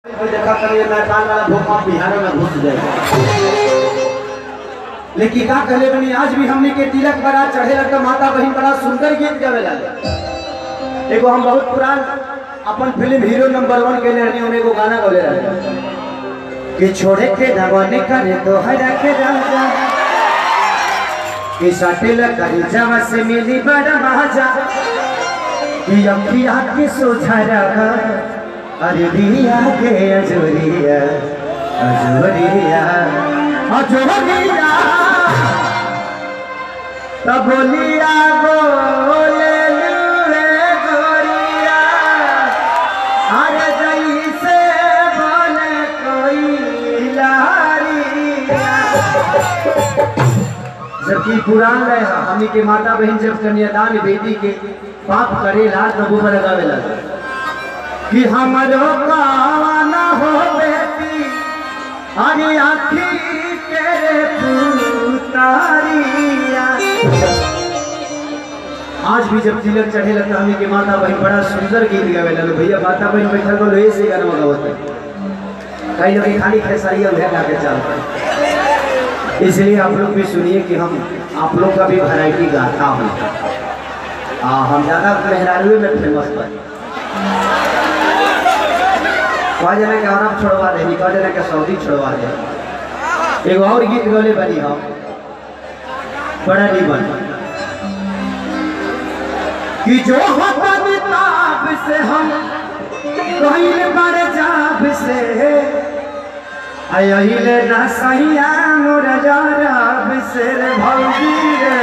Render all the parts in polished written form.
देखा करिए मैदान वाला भूखा बिहार में घुस जाएगा। लेकिन का कहले बनी आज भी हमने के तिलक बड़ा चढ़े लगता माता बहन बड़ा सुंदर गीत गावे लगे। एगो हम बहुत पुरान अपन फिल्म हीरो नंबर 1 के लिए उन्हें एगो गाना गावे रहे कि छोड़े के दवाने करे तो हरा के राजा कि साटेल करी जवा से मिली बड़ा मजा कि अखिया के सोझा रखा अरे दिया के अजोरिया अजोरिया अजोरिया तब बोलिया बोले लूरे गोरिया अरे जैसे बोले कोई लारिया। जबकि पुराण रहे हमी के माता बहन जब कन्यादान बेटी के पाप करे लाज प्रभु में लगावे लगा कि हमारो कावाना हो बेटी अरे आखी तेरे पुतारिया। आज भी जब तिलक चढ़े लगता हमें कि माता बहन बड़ा सुंदर गीत गावे लगे। भैया माता बहन बैठल बोलो ऐसे गाना गावत कहीं ना कहीं खाली खेसारिया उधर गा के चलता। इसलिए आप लोग भी सुनिए कि हम आप लोग का भी वैरायटी गाता हूँ। हम ज़्यादा मेहरारू में फेमस पर कह जना के अरब छोड़वा दे कह जना के सऊदी छोड़वा दे। एगो और गीत गले बनी हम बड़ा निबन कि जो ताब से हम कहीं बड़े जाब से अइले ना सहिया मोर जाब से रे भौजी रे।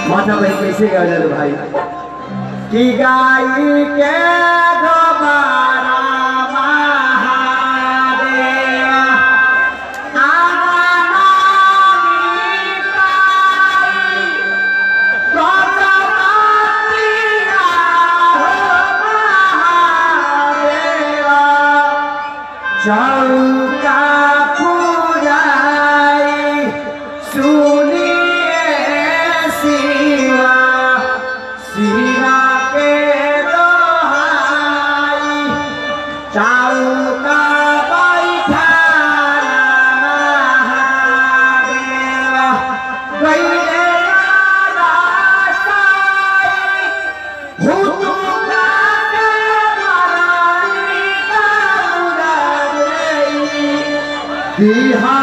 माता भाई कैसे गावे भाई कि गाई के दोबारा चौका पुराई सुनिए शिवा शिवा के दोहाई चौका बैठाना महादेवा गईले बिहार